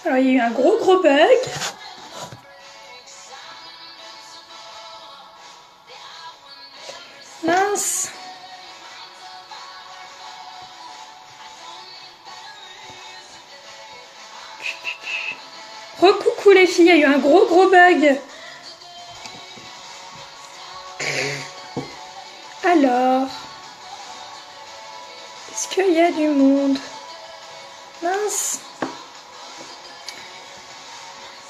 Alors il y a eu un gros bug. Mince. Recoucou les filles, il y a eu un gros bug. Alors, est-ce qu'il y a du monde? Mince.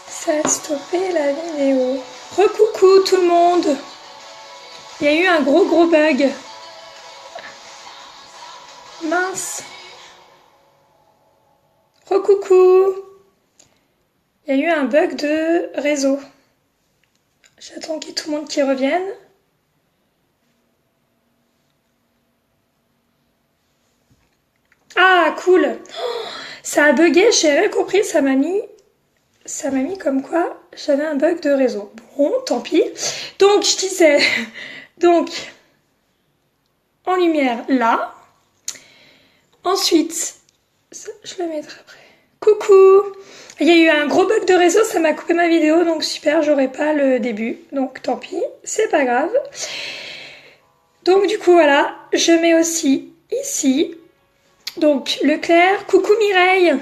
Ça a stoppé la vidéo. Recoucou tout le monde. Il y a eu un gros bug. Mince. Recoucou. Il y a eu un bug de réseau. J'attends qu'il y ait tout le monde qui revienne. Ah, cool. Oh, ça a bugué, j'ai rien compris, ça m'a mis comme quoi j'avais un bug de réseau. Bon, tant pis. Donc, je disais, donc, en lumière, là. Ensuite, je le mettrai après. Coucou. Il y a eu un gros bug de réseau, ça m'a coupé ma vidéo, donc super, j'aurai pas le début. Donc, tant pis, c'est pas grave. Donc, du coup, voilà, je mets aussi ici. Donc, le clair. Coucou Mireille.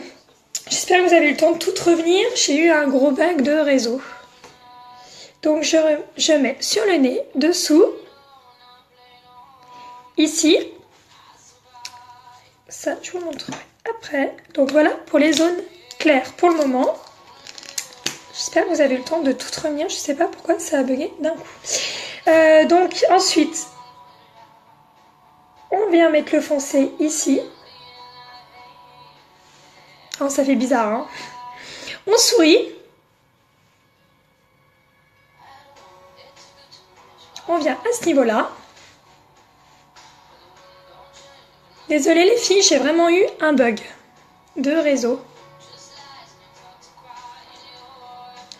J'espère que vous avez eu le temps de tout revenir. J'ai eu un gros bug de réseau. Donc, je mets sur le nez, dessous, ici. Ça, je vous montrerai après. Donc, voilà pour les zones claires pour le moment. J'espère que vous avez eu le temps de tout revenir. Je ne sais pas pourquoi ça a bugué d'un coup. Donc, ensuite, on vient mettre le foncé ici. Oh, ça fait bizarre, hein. On sourit. On vient à ce niveau-là. Désolée les filles, j'ai vraiment eu un bug de réseau.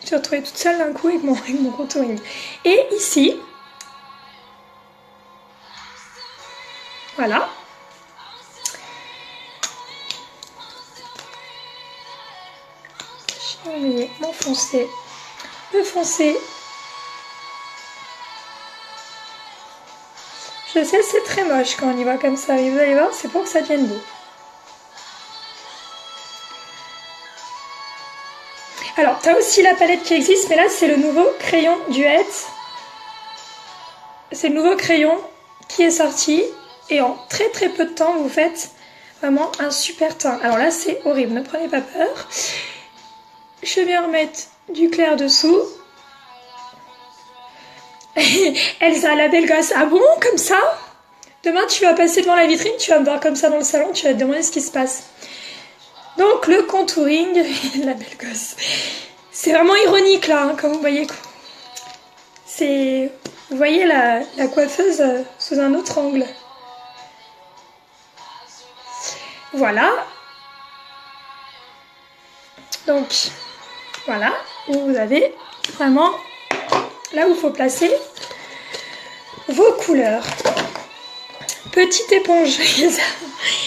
Je me suis retrouvée toute seule d'un coup avec mon contouring. Et ici, voilà. J'ai oublié mon foncé. Le foncé. Je sais, c'est très moche quand on y va comme ça. Et vous allez voir, c'est pour que ça devienne beau. Alors, tu as aussi la palette qui existe, mais là, c'est le nouveau crayon Duet. C'est le nouveau crayon qui est sorti. Et en très peu de temps, vous faites vraiment un super teint. Alors là, c'est horrible, ne prenez pas peur. Je viens remettre du clair dessous. Elsa, la belle gosse. Ah bon, comme ça? Demain, tu vas passer devant la vitrine, tu vas me voir comme ça dans le salon, tu vas te demander ce qui se passe. Donc, le contouring, la belle gosse. C'est vraiment ironique, là, hein, comme vous voyez. Vous voyez la coiffeuse sous un autre angle. Voilà. Donc, voilà. Vous avez vraiment là où il faut placer vos couleurs. Petite éponge.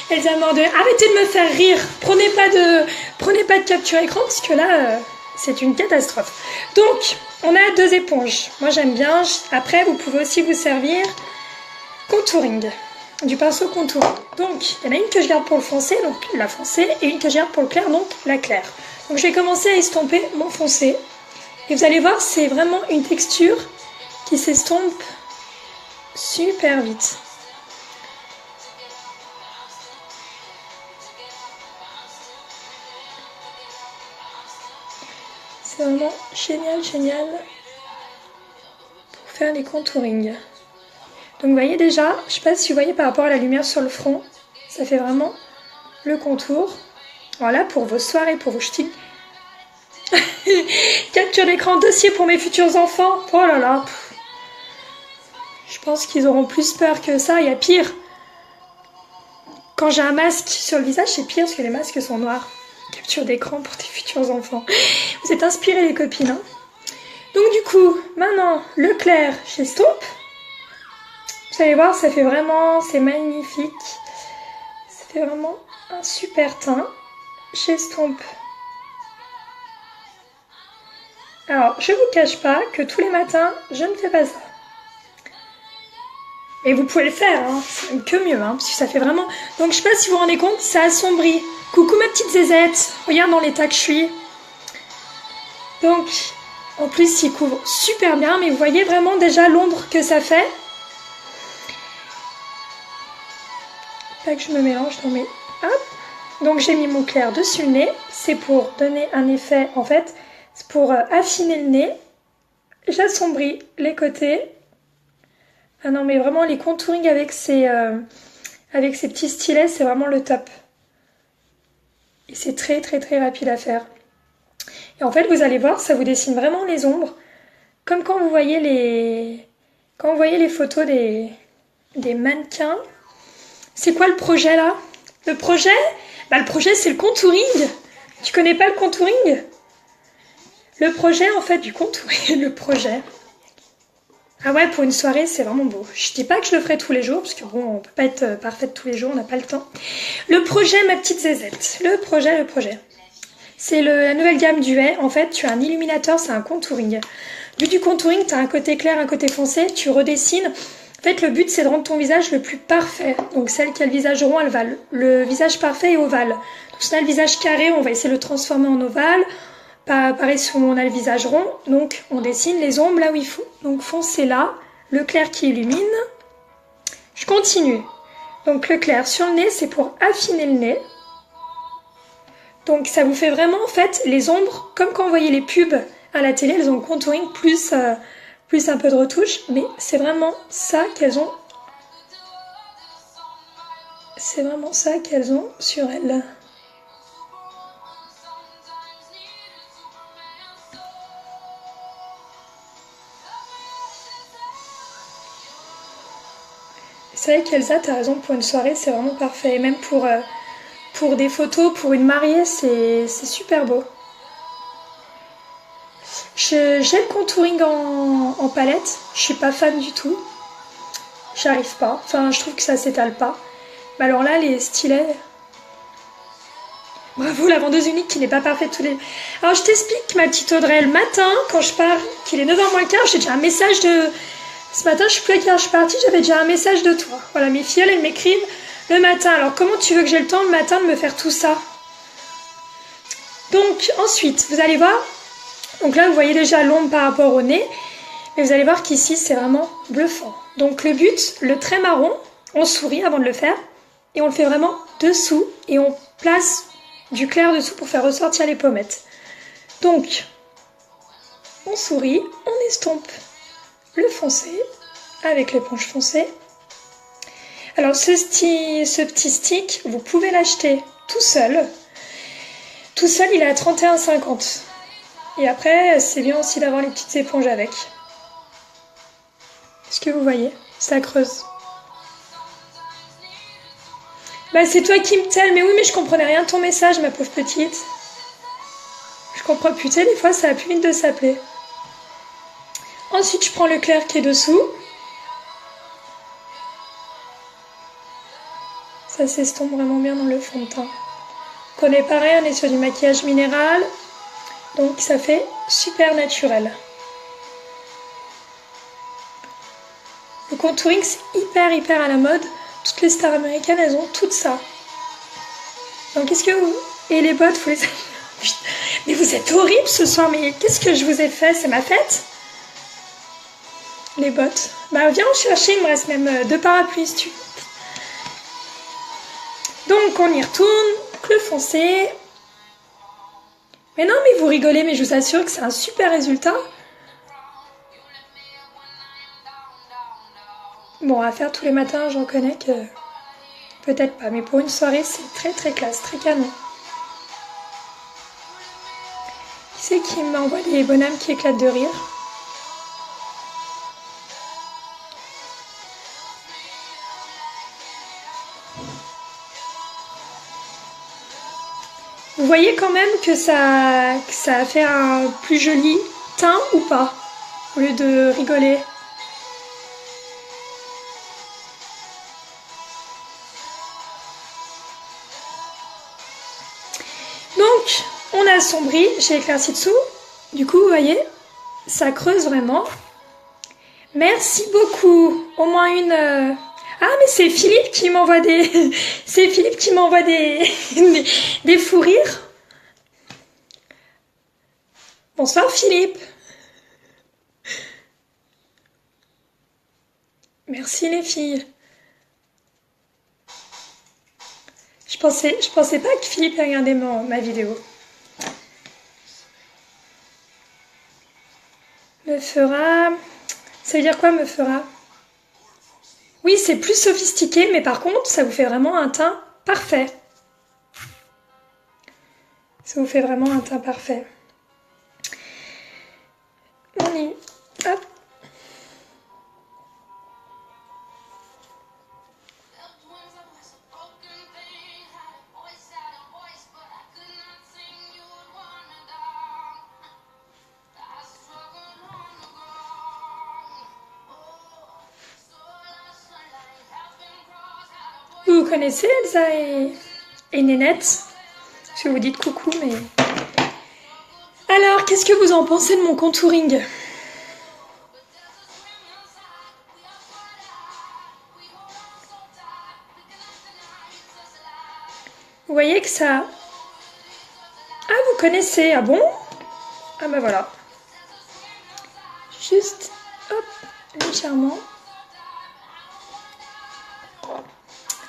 Elsa Mordeux. Arrêtez de me faire rire. Prenez pas de capture écran parce que là, c'est une catastrophe. Donc, on a 2 éponges. Moi, j'aime bien. Après, vous pouvez aussi vous servir contouring. Du pinceau contouring. Donc, il y en a une que je garde pour le foncé, donc la foncée, et une que je garde pour le clair, donc la claire. Donc, je vais commencer à estomper mon foncé. Et vous allez voir, c'est vraiment une texture qui s'estompe super vite. C'est vraiment génial pour faire les contourings. Donc vous voyez déjà, je ne sais pas si vous voyez par rapport à la lumière sur le front, ça fait vraiment le contour. Voilà pour vos soirées, pour vos ch'tis. Capture d'écran, dossier pour mes futurs enfants. Oh là là. Je pense qu'ils auront plus peur que ça, il y a pire. Quand j'ai un masque sur le visage, c'est pire parce que les masques sont noirs. Capture d'écran pour tes futurs enfants. Vous êtes inspirés les copines, hein. Donc du coup, maintenant, le clair, j'estompe. Vous allez voir, ça fait vraiment, c'est magnifique. Ça fait vraiment un super teint. J'estompe Alors, je vous cache pas que tous les matins, je ne fais pas ça. Et vous pouvez le faire, hein, c'est même que mieux, hein, parce que ça fait vraiment... Donc, je sais pas si vous vous rendez compte, ça assombrit. Coucou ma petite zézette, regarde dans l'état que je suis. Donc, en plus, il couvre super bien, mais vous voyez vraiment déjà l'ombre que ça fait. Pas que je me mélange dans mes... Hop. Donc, j'ai mis mon clair dessus le nez. C'est pour donner un effet, en fait, c'est pour affiner le nez. J'assombris les côtés. Ah non, mais vraiment, les contouring avec ces petits stylets, c'est vraiment le top. Et c'est très, très, très rapide à faire. Et en fait, vous allez voir, ça vous dessine vraiment les ombres. Comme quand vous voyez les photos des mannequins. C'est quoi le projet, là? Le projet? Bah, le projet, c'est le contouring. Tu connais pas le contouring? Le projet, en fait, du contouring, le projet. Ah ouais, pour une soirée, c'est vraiment beau. Je dis pas que je le ferai tous les jours, parce que bon, on peut pas être parfaite tous les jours, on n'a pas le temps. Le projet, ma petite zézette. Le projet. C'est la nouvelle gamme du Hay. En fait, tu as un illuminateur, c'est un contouring. Vu du contouring, tu as un côté clair, un côté foncé, tu redessines. En fait, le but, c'est de rendre ton visage le plus parfait. Donc, celle qui a le visage rond, elle va le visage parfait et ovale. Donc, si on a le visage carré, on va essayer de le transformer en ovale. Pareil, si on a le visage rond, donc on dessine les ombres là où il faut. Donc, foncé là, le clair qui illumine. Je continue. Donc, le clair sur le nez, c'est pour affiner le nez. Donc, ça vous fait vraiment, en fait, les ombres, comme quand vous voyez les pubs à la télé, elles ont le contouring plus un peu de retouche, mais c'est vraiment ça qu'elles ont. C'est vraiment ça qu'elles ont sur elles. C'est vrai qu'Elsa, t'as raison, pour une soirée, c'est vraiment parfait. Et même pour des photos, pour une mariée, c'est super beau. J'ai le contouring en palette, je suis pas fan du tout. J'arrive pas, enfin je trouve que ça s'étale pas. Mais alors là, les stylets... Bravo la vendeuse unique qui n'est pas parfaite tous les... Alors je t'explique ma petite Audrey, le matin, quand je pars, qu'il est 9h moins quart, j'ai déjà un message de... Ce matin, je sais plus à quelle heure je suis partie, j'avais déjà un message de toi. Voilà, mes filles, elles m'écrivent le matin. Alors comment tu veux que j'ai le temps le matin de me faire tout ça? Donc ensuite, vous allez voir... Donc là, vous voyez déjà l'ombre par rapport au nez. Mais vous allez voir qu'ici, c'est vraiment bluffant. Donc le but, le trait marron, on sourit avant de le faire. Et on le fait vraiment dessous. Et on place du clair dessous pour faire ressortir les pommettes. Donc, on sourit, on estompe le foncé avec l'éponge foncée. Alors ce petit stick, vous pouvez l'acheter tout seul. Tout seul, il est à 31,50 €. Et après, c'est bien aussi d'avoir les petites éponges avec. Est-ce que vous voyez? Ça creuse. Bah c'est toi qui me telle, mais oui, mais je comprenais rien de ton message, ma pauvre petite. Je comprends, putain, des fois ça a plus vite de s'appeler. Ensuite, je prends le clair qui est dessous. Ça s'estompe vraiment bien dans le fond de teint. On est pareil, on est sur du maquillage minéral. Donc ça fait super naturel. Le contouring, c'est hyper à la mode. Toutes les stars américaines, elles ont tout ça. Donc qu'est-ce que vous... Et les bottes, vous les... Mais vous êtes horrible ce soir, mais qu'est-ce que je vous ai fait? C'est ma fête? Les bottes. Bah viens en chercher, il me reste même 2 parapluies si tu veux. Donc on y retourne, le foncé. Mais non, mais vous rigolez, mais je vous assure que c'est un super résultat. Bon, à faire tous les matins, j'en connais que... Peut-être pas, mais pour une soirée, c'est très classe, très canon. Qui c'est qui m'envoie des bonhommes qui éclatent de rire? Vous voyez quand même que ça a fait un plus joli teint ou pas? Au lieu de rigoler. Donc, on a assombri, j'ai éclairci dessous. Du coup, vous voyez, ça creuse vraiment. Merci beaucoup. Au moins une... Ah, mais c'est Philippe qui m'envoie des... C'est Philippe qui m'envoie des fous rires. Bonsoir Philippe. Merci les filles. Je pensais pas que Philippe regardait ma vidéo. Me fera... Ça veut dire quoi, me fera? Oui, c'est plus sophistiqué, mais par contre, ça vous fait vraiment un teint parfait. Ça vous fait vraiment un teint parfait. On y... Hop. Vous connaissez Elsa et Nénette? Parce que vous dites coucou, mais... Alors, qu'est-ce que vous en pensez de mon contouring? Vous voyez que ça... Ah, vous connaissez? Ah bon? Ah bah voilà. Juste, hop, légèrement.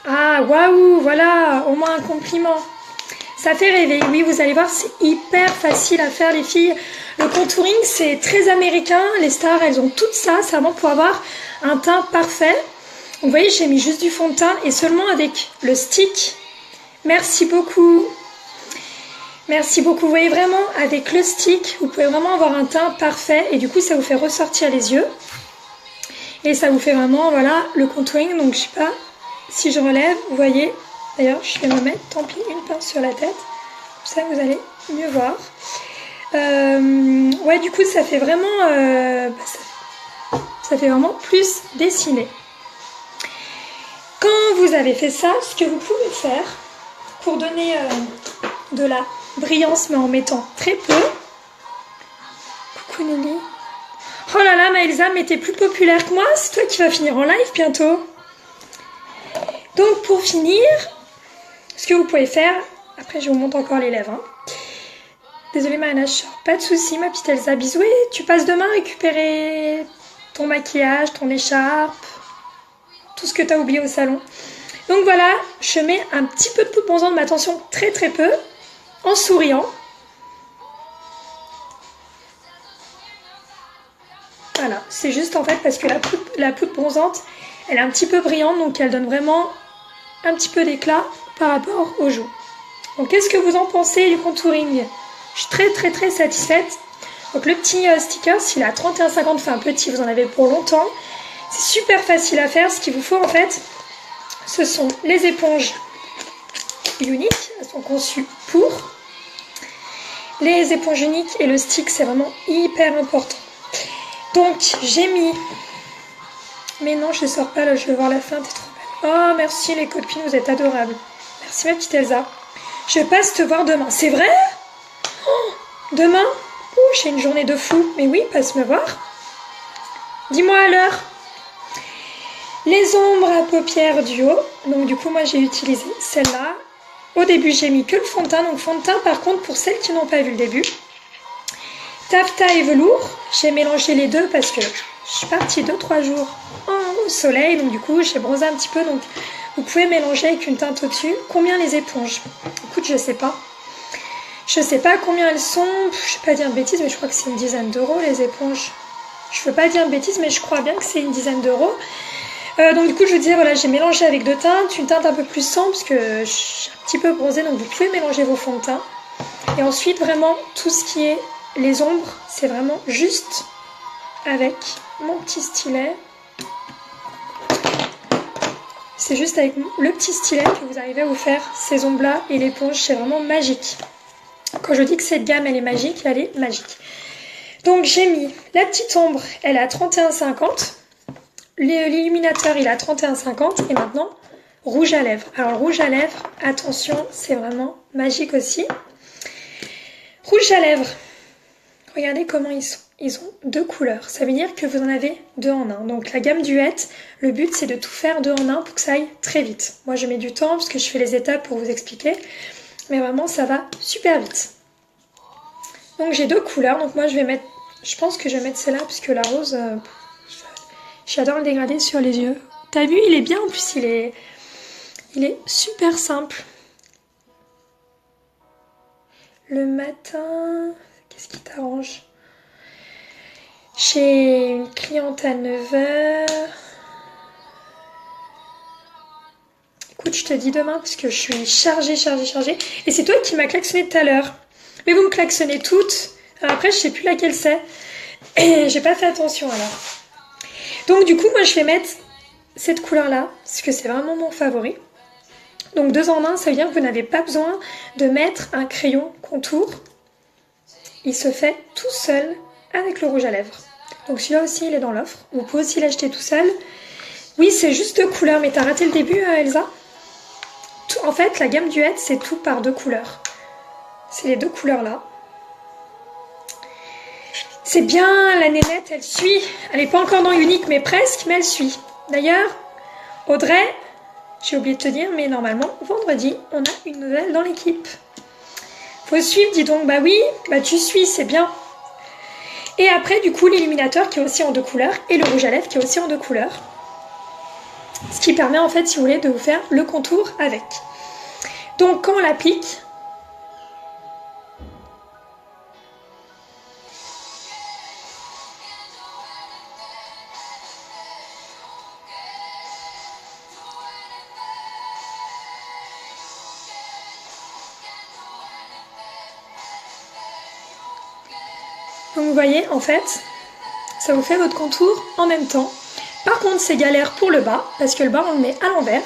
Ah, waouh, voilà, au moins un compliment. Ça fait rêver. Oui, vous allez voir, c'est hyper facile à faire, les filles. Le contouring, c'est très américain. Les stars, elles ont tout ça. C'est vraiment pour avoir un teint parfait. Vous voyez, j'ai mis juste du fond de teint et seulement avec le stick. Merci beaucoup. Merci beaucoup. Vous voyez vraiment, avec le stick, vous pouvez vraiment avoir un teint parfait. Et du coup, ça vous fait ressortir les yeux. Et ça vous fait vraiment, voilà, le contouring. Donc, je sais pas si je relève, vous voyez... D'ailleurs, je vais me mettre, tant pis, une pince sur la tête. Comme ça, vous allez mieux voir. Ouais, du coup, ça fait vraiment... ça fait vraiment plus dessiné. Quand vous avez fait ça, ce que vous pouvez faire pour donner de la brillance, mais en mettant très peu... Coucou Nelly. Oh là là, Maëlsa, mais t'es plus populaire que moi. C'est toi qui vas finir en live bientôt. Donc, pour finir... Ce que vous pouvez faire, après je vous montre encore les lèvres. Hein. Désolée Mariana, je sors. Pas de soucis ma petite Elsa. Bisous. Et tu passes demain récupérer ton maquillage, ton écharpe, tout ce que tu as oublié au salon. Donc voilà, je mets un petit peu de poudre bronzante, mais attention, très très peu, en souriant. Voilà, c'est juste en fait parce que la poudre bronzante, elle est un petit peu brillante, donc elle donne vraiment un petit peu d'éclat par rapport aux joues. Donc qu'est-ce que vous en pensez du contouring? Je suis très très très satisfaite. Donc le petit sticker, il est à 31,50, enfin petit, vous en avez pour longtemps. C'est super facile à faire. Ce qu'il vous faut en fait, ce sont les éponges uniques. Elles sont conçues pour. Les éponges uniques et le stick, c'est vraiment hyper important. Donc j'ai mis... Mais non, je ne sors pas là, je veux voir la fin, t'es trop belle. Oh merci les copines, vous êtes adorables. Merci ma petite Elsa. Je passe te voir demain. C'est vrai? Oh, demain? Oh, j'ai une journée de fou. Mais oui, passe me voir. Dis-moi à l'heure. Les ombres à paupières du haut. Donc du coup, moi j'ai utilisé celle-là. Au début, j'ai mis que le fond de teint. Donc fond de teint, par contre, pour celles qui n'ont pas vu le début. Taffetas et velours. J'ai mélangé les deux parce que je suis partie 2-3 jours au soleil. Donc du coup, j'ai bronzé un petit peu. Donc vous pouvez mélanger avec une teinte au-dessus. Combien les éponges? Écoute, je sais pas. Je sais pas combien elles sont. Je vais pas dire de bêtises, mais je crois que c'est une dizaine d'euros les éponges. Je veux pas dire de bêtises, mais je crois bien que c'est une dizaine d'euros. Donc du coup, je vous disais, voilà, j'ai mélangé avec deux teintes. Une teinte un peu plus sombre, parce que je suis un petit peu bronzée. Donc vous pouvez mélanger vos fonds de teint. Et ensuite, vraiment, tout ce qui est les ombres, c'est vraiment juste avec mon petit stylet. C'est juste avec le petit stylet que vous arrivez à vous faire ces ombres-là et l'éponge, c'est vraiment magique. Quand je dis que cette gamme, elle est magique, elle est magique. Donc j'ai mis la petite ombre, elle est à 31,50. L'illuminateur, il est à 31,50. Et maintenant, rouge à lèvres. Alors le rouge à lèvres, attention, c'est vraiment magique aussi. Rouge à lèvres. Regardez comment ils sont ils ont 2 couleurs. Ça veut dire que vous en avez 2 en 1. Donc la gamme Duette, le but c'est de tout faire 2 en 1 pour que ça aille très vite. Moi je mets du temps parce que je fais les étapes pour vous expliquer. Mais vraiment ça va super vite. Donc j'ai 2 couleurs. Donc moi je pense que je vais mettre celle-là puisque la rose, j'adore le dégradé sur les yeux. T'as vu, il est bien en plus, il est super simple. Le matin, qu'est-ce qui t'arrange? J'ai une cliente à 9h. Écoute, je te dis demain parce que je suis chargée. Et c'est toi qui m'as klaxonné tout à l'heure. Mais vous me klaxonnez toutes. Alors après, je sais plus laquelle c'est. Et j'ai pas fait attention alors. Donc du coup, moi je vais mettre cette couleur-là parce que c'est vraiment mon favori. Donc 2 en 1, ça veut dire que vous n'avez pas besoin de mettre un crayon contour. Il se fait tout seul avec le rouge à lèvres. Donc celui-là aussi, il est dans l'offre. Vous pouvez aussi l'acheter tout seul. Oui, c'est juste 2 couleurs, mais t'as raté le début, Elsa. En fait, la gamme Duette, c'est tout par 2 couleurs. C'est les 2 couleurs-là. C'est bien, la nénette, elle suit. Elle n'est pas encore dans Unique, mais presque, mais elle suit. D'ailleurs, Audrey, j'ai oublié de te dire, mais normalement, vendredi, on a une nouvelle dans l'équipe. Faut suivre, dis donc. Bah oui, bah tu suis, c'est bien. Et après, du coup, l'illuminateur qui est aussi en 2 couleurs et le rouge à lèvres qui est aussi en 2 couleurs. Ce qui permet, en fait, si vous voulez, de vous faire le contour avec. Donc, quand on l'applique, donc vous voyez, en fait, ça vous fait votre contour en même temps. Par contre, c'est galère pour le bas, parce que le bas, on le met à l'envers.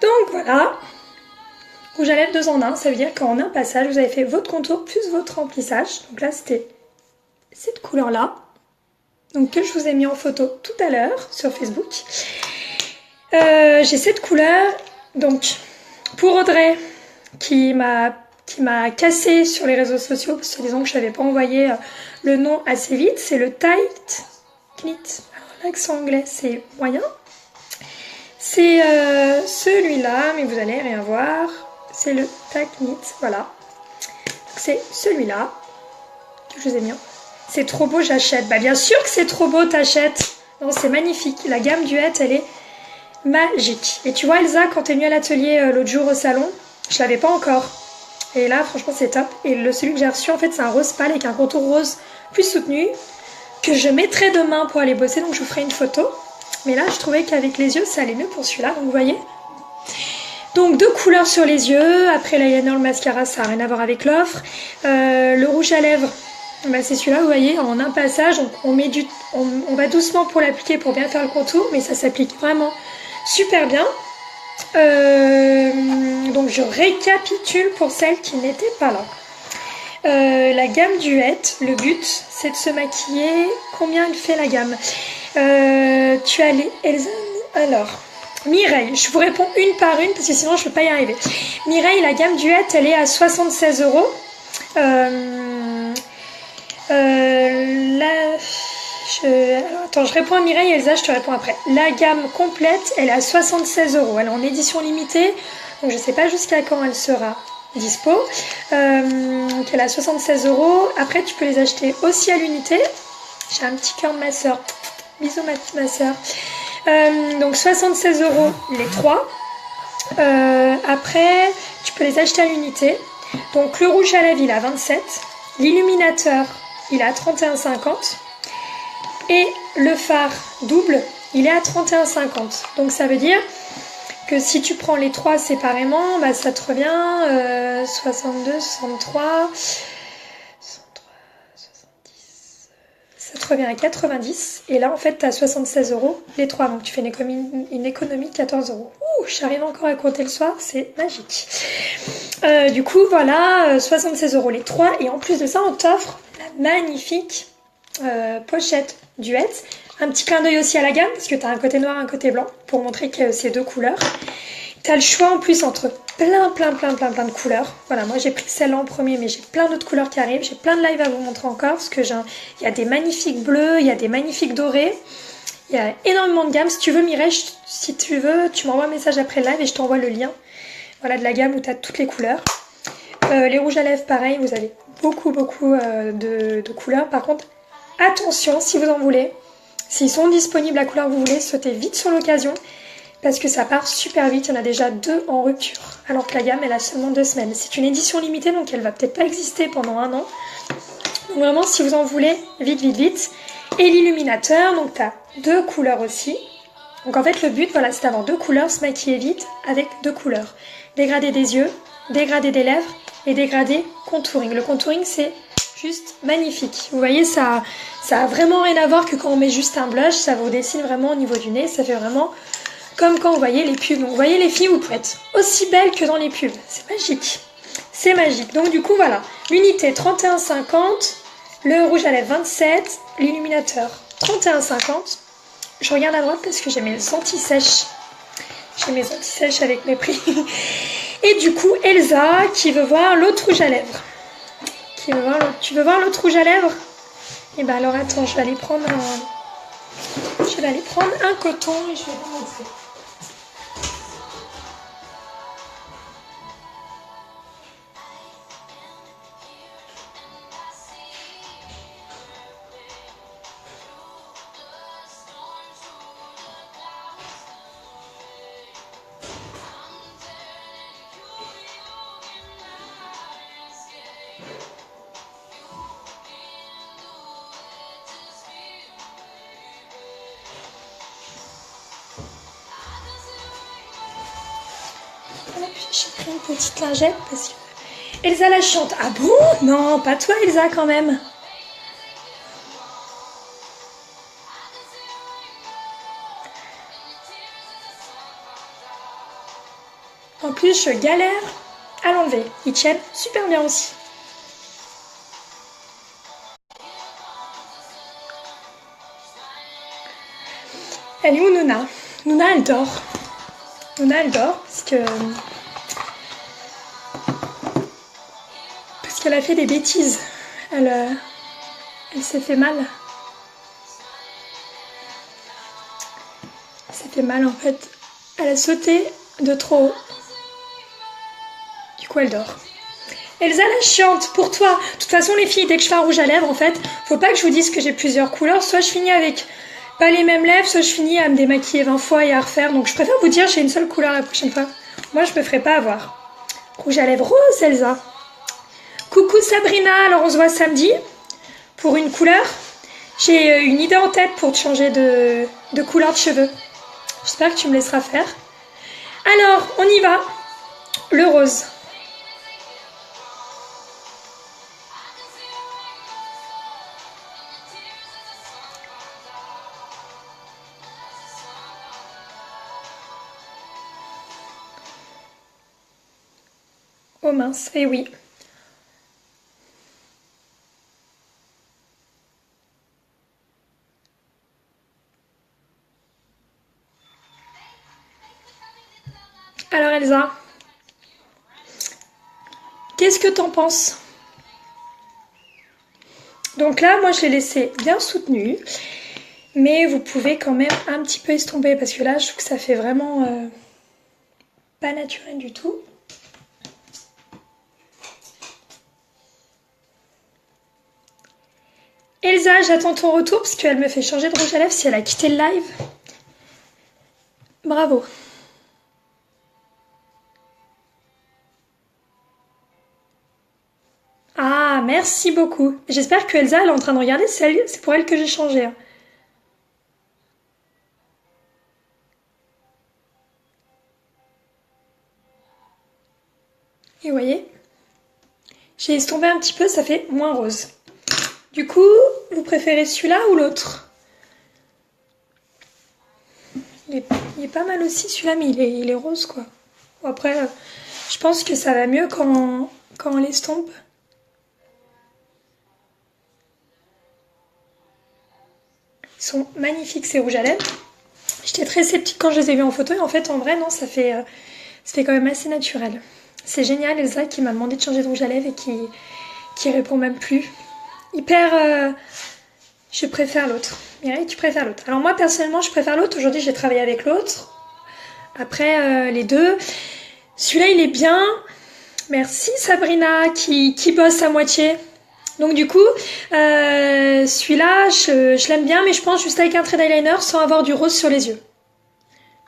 Donc voilà, rouge à lèvres 2 en 1, ça veut dire qu'en un passage, vous avez fait votre contour plus votre remplissage. Donc là, c'était cette couleur-là, donc que je vous ai mis en photo tout à l'heure sur Facebook. J'ai cette couleur, donc pour Audrey, qui m'a cassé sur les réseaux sociaux, parce que disons que je n'avais pas envoyé le nom assez vite, c'est le Tight Knit. Alors l'accent anglais, c'est moyen. C'est celui-là, mais vous allez rien voir. C'est le Tight Knit, voilà. C'est celui-là que je vous ai mis. C'est trop beau, j'achète. Bah bien sûr que c'est trop beau, t'achètes. Non, c'est magnifique. La gamme Duette, elle est magique. Et tu vois, Elsa, quand t'es venue à l'atelier l'autre jour au salon, je l'avais pas encore. Et là, franchement, c'est top. Et celui que j'ai reçu, en fait, c'est un rose pâle avec un contour rose plus soutenu que je mettrai demain pour aller bosser. Donc, je vous ferai une photo. Mais là, je trouvais qu'avec les yeux, ça allait mieux pour celui-là. Donc, vous voyez. Donc, 2 couleurs sur les yeux. Après, l'eyeliner, le mascara, ça n'a rien à voir avec l'offre. Le rouge à lèvres, bah, c'est celui-là, vous voyez, en un passage. Donc, on va doucement pour l'appliquer pour bien faire le contour. Mais ça s'applique vraiment super bien. Donc je récapitule pour celles qui n'étaient pas là. La gamme Duette, le but c'est de se maquiller. Combien elle fait la gamme? Tu as les Elsa. Alors, Mireille, je vous réponds une par une parce que sinon je ne peux pas y arriver. Mireille, la gamme Duette, elle est à 76 €. Alors, attends, je réponds à Mireille et Elsa, je te réponds après. La gamme complète, elle est à 76 €. Elle est en édition limitée, donc je ne sais pas jusqu'à quand elle sera dispo. Donc elle est à 76 €. Après, tu peux les acheter aussi à l'unité. J'ai un petit cœur de ma soeur. Bisous ma soeur. Donc 76 € les 3. Après, tu peux les acheter à l'unité. Donc le rouge à lèvres, il est à 27. L'illuminateur, il est à 31,50. Et le fard double, il est à 31,50. Donc ça veut dire que si tu prends les 3 séparément, bah, ça te revient 62, 63, 70. ça te revient à 90. Et là, en fait, tu as 76 € les 3. Donc, tu fais une économie de 14 €. Ouh, j'arrive encore à compter le soir, c'est magique. Du coup, voilà, 76 € les 3. Et en plus de ça, on t'offre la magnifique pochette Duet. Un petit clin d'œil aussi à la gamme, parce que tu as un côté noir, un côté blanc, pour montrer que c'est 2 couleurs. Tu as le choix en plus entre plein de couleurs. Voilà, moi j'ai pris celle-là en premier, mais j'ai plein d'autres couleurs qui arrivent. J'ai plein de live à vous montrer encore, parce que il y a des magnifiques bleus, il y a des magnifiques dorés. Il y a énormément de gammes. Si tu veux, Mireille, si tu veux, tu m'envoies un message après le live et je t'envoie le lien. Voilà, de la gamme où tu as toutes les couleurs. Les rouges à lèvres, pareil, vous avez beaucoup de couleurs. Par contre, attention, si vous en voulez, s'ils sont disponibles la couleur que vous voulez, sautez vite sur l'occasion. Parce que ça part super vite, il y en a déjà 2 en rupture. Alors que la gamme, elle a seulement 2 semaines. C'est une édition limitée, donc elle va peut-être pas exister pendant 1 an. Donc vraiment, si vous en voulez, vite. Et l'illuminateur, donc tu as 2 couleurs aussi. Donc en fait, le but, voilà, c'est d'avoir 2 couleurs, se maquiller vite avec 2 couleurs. Dégradé des yeux, dégradé des lèvres et dégradé contouring. Le contouring, c'est juste magnifique. Vous voyez, ça a vraiment rien à voir que quand on met juste un blush, ça vous dessine vraiment au niveau du nez, ça fait vraiment... comme quand vous voyez les pubs. Donc vous voyez les filles, vous pouvez être aussi belles que dans les pubs. C'est magique. C'est magique. Donc du coup, voilà. L'unité 31,50. Le rouge à lèvres 27. L'illuminateur 31,50. Je regarde à droite parce que j'ai mes anti-sèches. J'ai mes anti-sèches avec mes prix. Et du coup, Elsa qui veut voir l'autre rouge à lèvres. Tu veux voir l'autre rouge à lèvres? Et ben alors attends, je vais aller prendre un coton et je vais vous montrer. J'ai pris une petite lingette parce que Elsa la chante. Ah bon? Non, pas toi Elsa quand même. En plus, je galère à l'enlever. Ils tiennent super bien aussi. Elle est où Nona? Nona, elle dort. parce qu'elle a fait des bêtises. Elle s'est fait mal. Elle s'est fait mal en fait. Elle a sauté de trop haut. Du coup, elle dort. Elsa la chiante, pour toi. De toute façon, les filles, dès que je fais un rouge à lèvres, en fait, faut pas que je vous dise que j'ai plusieurs couleurs. Soit je finis avec pas les mêmes lèvres, soit je finis à me démaquiller 20 fois et à refaire. Donc je préfère vous dire, j'ai une seule couleur la prochaine fois. Moi, je me ferai pas avoir. Rouge à lèvres rose, Elsa. Coucou Sabrina, alors on se voit samedi pour une couleur. J'ai une idée en tête pour te changer de couleur de cheveux. J'espère que tu me laisseras faire. Alors, on y va. Le rose. Oh mince, et oui. Alors Elsa, qu'est-ce que t'en penses? Donc là, moi je l'ai laissé bien soutenu, mais vous pouvez quand même un petit peu estomper parce que là, je trouve que ça fait vraiment pas naturel du tout. Elsa, j'attends ton retour parce qu'elle me fait changer de rouge à lèvres si elle a quitté le live. Bravo. Ah, merci beaucoup. J'espère que Elsa, elle est en train de regarder, c'est pour elle que j'ai changé. Et vous voyez, j'ai estompé un petit peu, ça fait moins rose. Du coup, Vous préférez celui-là ou l'autre? Il est pas mal aussi celui-là, mais il est rose quoi. Bon, après, je pense que ça va mieux quand on l'estompe. Ils sont magnifiques ces rouges à lèvres. J'étais très sceptique quand je les ai vus en photo et en fait en vrai non, ça fait quand même assez naturel. C'est génial, Elsa qui m'a demandé de changer de rouge à lèvres et qui répond même plus. Hyper... je préfère l'autre. Mireille, tu préfères l'autre. Alors moi personnellement je préfère l'autre. Aujourd'hui j'ai travaillé avec l'autre. Après les deux. Celui-là il est bien. Merci Sabrina qui bosse à moitié. Donc du coup, celui-là, je l'aime bien, mais je pense juste avec un trait d'eyeliner sans avoir du rose sur les yeux.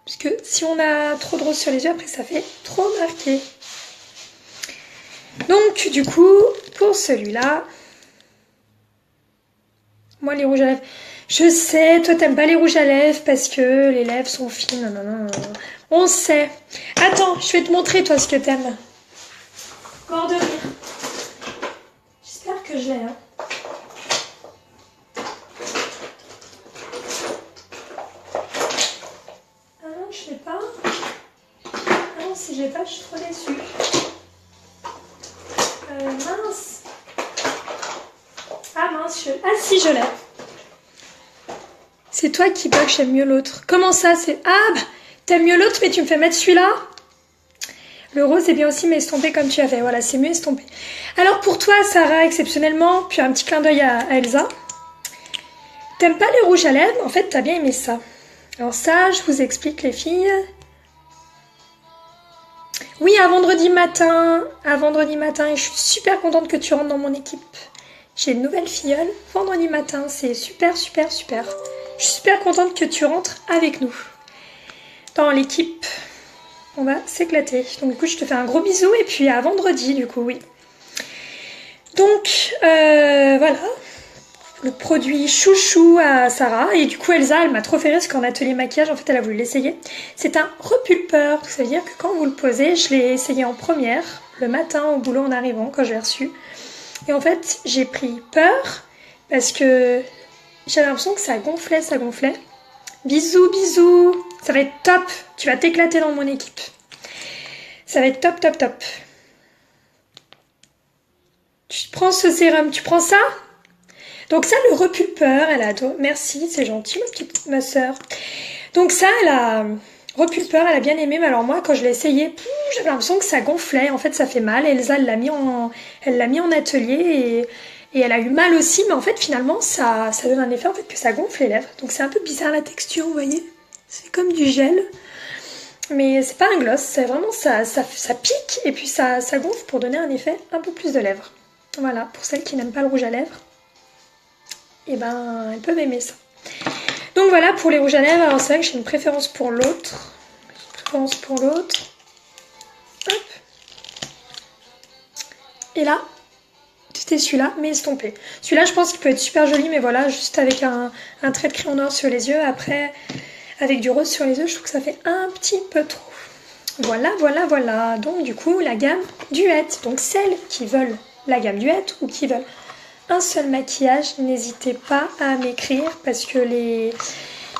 Parce que si on a trop de rose sur les yeux, après ça fait trop marqué. Donc du coup, pour celui-là, moi les rouges à lèvres, je sais, toi t'aimes pas les rouges à lèvres parce que les lèvres sont fines, non, non, non, on sait. Attends, je vais te montrer toi ce que t'aimes. Mort de rire. J'espère que je l'ai, hein. Ah non, je l'ai pas. Ah non, si je l'ai pas, je suis trop déçue. Mince. Ah mince, ah si, je l'ai. C'est toi qui bug, j'aime mieux l'autre. Comment ça, c'est... Ah, bah, t'aimes mieux l'autre, mais tu me fais mettre celui-là? Le rose est bien aussi, mais estompé comme tu as fait. Voilà, c'est mieux estompé. Alors pour toi, Sarah, exceptionnellement, puis un petit clin d'œil à Elsa. T'aimes pas les rouges à lèvres? En fait, t'as bien aimé ça. Alors ça, je vous explique les filles. Oui, à vendredi matin. À vendredi matin. Et je suis super contente que tu rentres dans mon équipe. J'ai une nouvelle filleule. Vendredi matin, c'est super, super, super. Je suis super contente que tu rentres avec nous. Dans l'équipe. On va s'éclater. Donc du coup, je te fais un gros bisou. Et puis à vendredi, du coup, oui. Donc, voilà. Le produit chouchou à Sarah. Et du coup, Elsa, elle m'a trop fait rire parce qu'en atelier maquillage, en fait, elle a voulu l'essayer. C'est un repulpeur. Ça veut dire que quand vous le posez, je l'ai essayé en première, le matin au boulot en arrivant, quand j'ai reçu. Et en fait, j'ai pris peur parce que j'avais l'impression que ça gonflait, ça gonflait. Bisous, bisous. Ça va être top. Tu vas t'éclater dans mon équipe. Ça va être top, top, top. Tu prends ce sérum, tu prends ça? Donc ça, le repulpeur, elle a... Merci, c'est gentil, ma soeur. Donc ça, elle a... Repulpeur, elle a bien aimé, mais alors moi, quand je l'ai essayé, j'avais l'impression que ça gonflait. En fait, ça fait mal. Elsa, elle l'a mis en atelier et elle a eu mal aussi. Mais en fait, finalement, ça donne un effet en fait que ça gonfle les lèvres. Donc c'est un peu bizarre la texture, vous voyez. C'est comme du gel. Mais c'est pas un gloss, c'est vraiment ça pique et puis ça gonfle pour donner un effet un peu plus de lèvres. Voilà, pour celles qui n'aiment pas le rouge à lèvres, et ben elles peuvent aimer ça. Donc voilà pour les rouges à lèvres. Alors c'est vrai que j'ai une préférence pour l'autre. Hop. Et là, c'était celui-là, mais estompé. Celui-là, je pense qu'il peut être super joli, mais voilà, juste avec un trait de crayon noir sur les yeux. Après, avec du rose sur les yeux, je trouve que ça fait un petit peu trop. Voilà, voilà, voilà. Donc du coup, la gamme Duette. Donc celles qui veulent la gamme Duette ou qui veulent un seul maquillage, n'hésitez pas à m'écrire parce que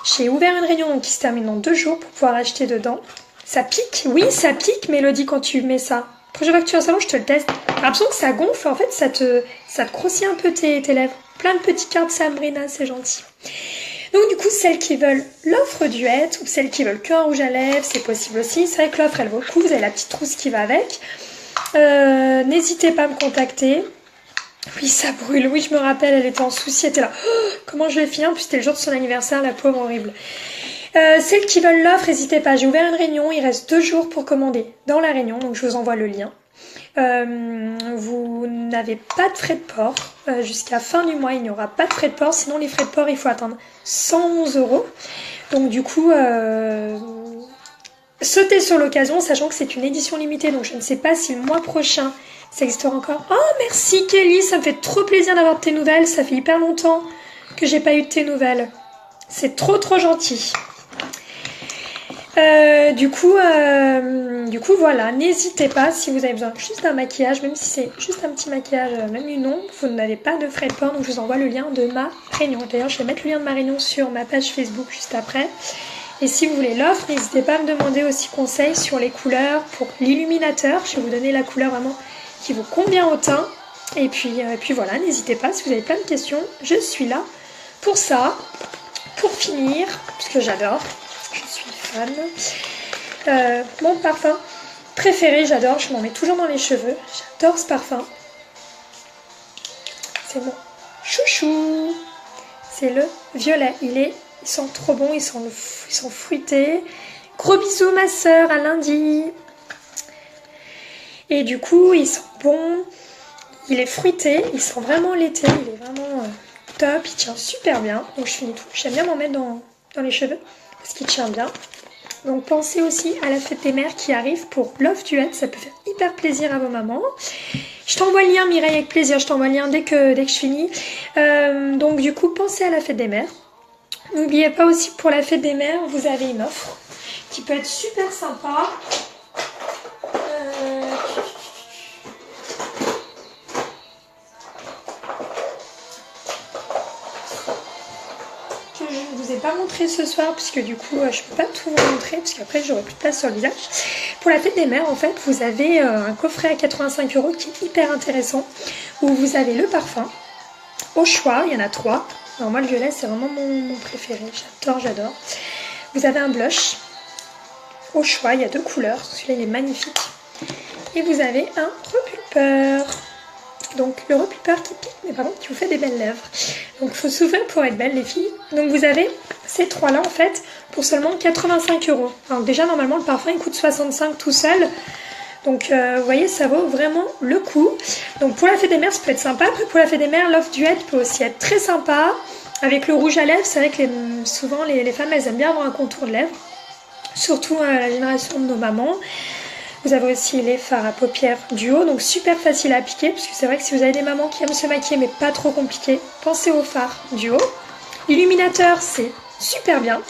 j'ai ouvert une réunion qui se termine dans 2 jours pour pouvoir acheter dedans. Ça pique, oui ça pique Mélodie quand tu mets ça. La prochaine fois que tu es au salon, je te le teste. J'ai l'impression que ça gonfle, en fait ça te grossit un peu tes lèvres. Plein de petites cartes Sabrina, c'est gentil. Donc du coup, celles qui veulent l'offre Duette ou celles qui veulent qu'un rouge à lèvres, c'est possible aussi. C'est vrai que l'offre elle vaut le coup, vous avez la petite trousse qui va avec. N'hésitez pas à me contacter. Oui, ça brûle. Oui, je me rappelle, elle était en souci. Elle était là. Oh, comment je vais finir? En plus, c'était le jour de son anniversaire, la pauvre, horrible. Celles qui veulent l'offre, n'hésitez pas. J'ai ouvert une réunion. Il reste 2 jours pour commander dans la réunion. Donc, je vous envoie le lien. Vous n'avez pas de frais de port. Jusqu'à fin du mois, il n'y aura pas de frais de port. Sinon, les frais de port, il faut attendre 111 €. Donc, du coup... sautez sur l'occasion, sachant que c'est une édition limitée. Donc, je ne sais pas si le mois prochain... ça existera encore. Oh, merci Kelly, ça me fait trop plaisir d'avoir de tes nouvelles. Ça fait hyper longtemps que j'ai pas eu de tes nouvelles. C'est trop trop gentil. Du coup, voilà, n'hésitez pas si vous avez besoin juste d'un maquillage, même si c'est juste un petit maquillage, même une ombre, vous n'avez pas de frais de port, donc je vous envoie le lien de ma réunion. D'ailleurs, je vais mettre le lien de ma réunion sur ma page Facebook juste après. Et si vous voulez l'offre, n'hésitez pas à me demander aussi conseil sur les couleurs pour l'illuminateur. Je vais vous donner la couleur vraiment qui vous convient au teint. Et puis voilà, n'hésitez pas, si vous avez plein de questions, je suis là pour ça. Pour finir, parce que j'adore, je suis fan, mon parfum préféré, j'adore, je m'en mets toujours dans les cheveux, j'adore ce parfum. C'est mon chouchou, c'est le violet, ils sont trop bons, ils sont fruités. Gros bisous ma soeur, à lundi. Et du coup, ils sont bons, il est fruité, il sent vraiment l'été, il est vraiment top, il tient super bien. Donc je finis tout, j'aime bien m'en mettre dans les cheveux parce qu'il tient bien. Donc pensez aussi à la fête des mères qui arrive pour Love Duet, ça peut faire hyper plaisir à vos mamans. Je t'envoie le lien Mireille avec plaisir, je t'envoie le lien dès que je finis. Donc du coup pensez à la fête des mères. N'oubliez pas aussi pour la fête des mères, vous avez une offre qui peut être super sympa. Que je ne vous ai pas montré ce soir puisque du coup je peux pas tout vous montrer parce qu'après j'aurai plus de place sur le visage. Pour la fête des mères en fait vous avez un coffret à 85 € qui est hyper intéressant où vous avez le parfum au choix, il y en a 3. Alors moi le violet c'est vraiment mon préféré, j'adore. Vous avez un blush au choix, il y a 2 couleurs, celui-là il est magnifique. Et vous avez un repulpeur. Donc le repulpeur qui pique, mais par contre qui vous fait des belles lèvres. Donc il faut s'ouvrir pour être belle les filles. Donc vous avez ces 3 là en fait pour seulement 85 €. Alors déjà normalement le parfum il coûte 65 tout seul. Donc vous voyez ça vaut vraiment le coup. Donc pour la fête des mères ça peut être sympa. Après pour la fête des mères Love Duet peut aussi être très sympa. Avec le rouge à lèvres c'est vrai que souvent les femmes elles aiment bien avoir un contour de lèvres. Surtout la génération de nos mamans. Vous avez aussi les fards à paupières duo, donc super facile à appliquer, parce que c'est vrai que si vous avez des mamans qui aiment se maquiller mais pas trop compliqué, pensez aux fards duo. L'illuminateur, c'est super bien.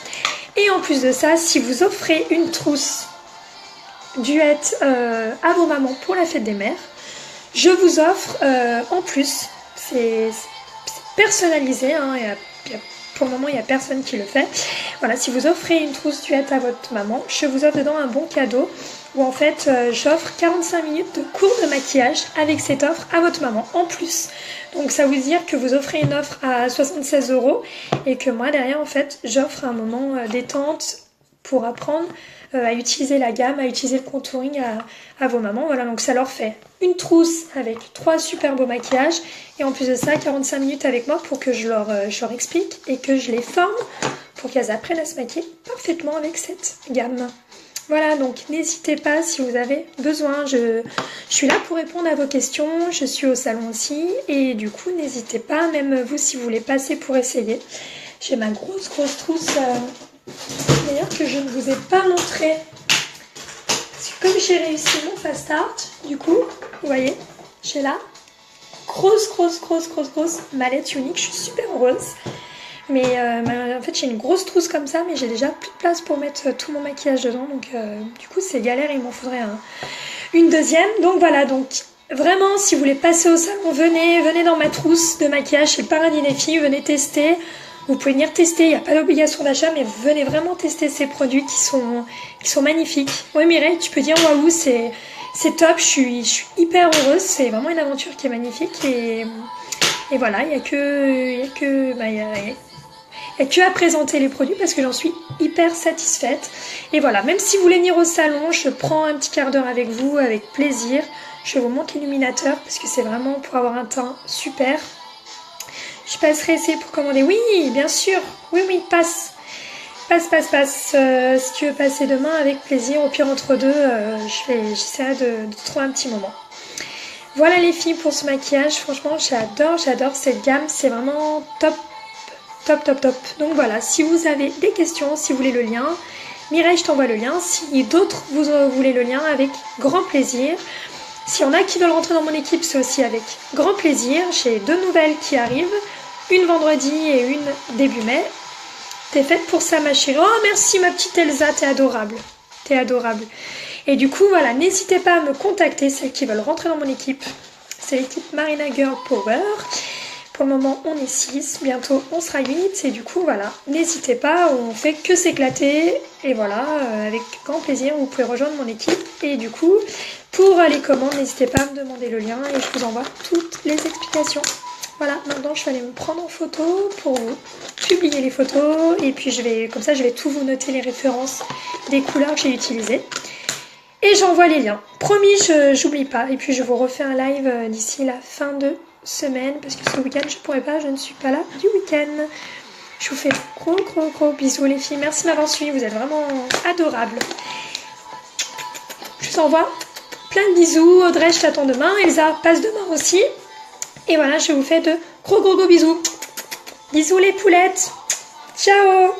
Et en plus de ça, si vous offrez une trousse duet à vos mamans pour la fête des mères, je vous offre en plus, c'est personnalisé, hein, pour le moment, il n'y a personne qui le fait. Voilà, si vous offrez une trousse duet à votre maman, je vous offre dedans un bon cadeau où en fait, j'offre 45 minutes de cours de maquillage avec cette offre à votre maman en plus. Donc ça veut dire que vous offrez une offre à 76 € et que moi derrière en fait, j'offre un moment détente pour apprendre à utiliser la gamme, à utiliser le contouring à vos mamans. Voilà, donc ça leur fait une trousse avec 3 super beaux maquillages et en plus de ça 45 minutes avec moi pour que je leur explique et que je les forme pour qu'elles apprennent à se maquiller parfaitement avec cette gamme. Voilà, donc n'hésitez pas si vous avez besoin, je suis là pour répondre à vos questions, je suis au salon aussi et du coup n'hésitez pas, même vous si vous voulez passer pour essayer. J'ai ma grosse trousse d'ailleurs que je ne vous ai pas montré. Parce que comme j'ai réussi mon fast art, du coup, vous voyez, j'ai là grosse mallette unique, je suis super heureuse. Mais en fait j'ai une grosse trousse comme ça, mais j'ai déjà plus de place pour mettre tout mon maquillage dedans, donc du coup c'est galère, il m'en faudrait une deuxième. Donc voilà, donc vraiment si vous voulez passer au salon, venez dans ma trousse de maquillage, c'est le paradis des filles, venez tester. Vous pouvez venir tester, il n'y a pas d'obligation d'achat, mais venez vraiment tester ces produits qui sont magnifiques. Oui Mireille, tu peux dire waouh, c'est top, je suis hyper heureuse, c'est vraiment une aventure qui est magnifique et voilà, il n'y a que à présenter les produits parce que j'en suis hyper satisfaite. Et voilà, même si vous voulez venir au salon, je prends un petit quart d'heure avec vous, avec plaisir. Je vous montre l'illuminateur parce que c'est vraiment pour avoir un teint super. Je passerai essayer pour commander. Oui, bien sûr. Oui, passe. Si tu veux passer demain, avec plaisir. Au pire, entre deux, j'essaierai de trouver un petit moment. Voilà les filles pour ce maquillage. Franchement, j'adore cette gamme. C'est vraiment top. Donc voilà, si vous avez des questions, si vous voulez le lien, Mireille, je t'envoie le lien. Si d'autres vous voulez le lien, avec grand plaisir. S'il y en a qui veulent rentrer dans mon équipe, c'est aussi avec grand plaisir. J'ai 2 nouvelles qui arrivent, une vendredi et une début mai. T'es faite pour ça, ma chérie. Oh, merci, ma petite Elsa, t'es adorable. T'es adorable. Et du coup, voilà, n'hésitez pas à me contacter, celles qui veulent rentrer dans mon équipe. C'est l'équipe Marina Girl Power. Pour le moment, on est 6. Bientôt, on sera 8. Et du coup, voilà, n'hésitez pas, on fait que s'éclater. Et voilà, avec grand plaisir, vous pouvez rejoindre mon équipe. Et du coup, pour les commandes, n'hésitez pas à me demander le lien et je vous envoie toutes les explications. Voilà, maintenant je vais aller me prendre en photo pour vous publier les photos. Et puis comme ça, je vais tout vous noter les références des couleurs que j'ai utilisées. Et j'envoie les liens. Promis, j'oublie pas. Et puis je vous refais un live d'ici la fin de semaine. Parce que ce week-end, je pourrais pas, je ne suis pas là du week-end. Je vous fais gros bisous les filles. Merci de m'avoir suivi, vous êtes vraiment adorables. Je vous envoie plein de bisous. Audrey, je t'attends demain. Elsa passe demain aussi. Et voilà, je vous fais de gros bisous. Bisous les poulettes. Ciao.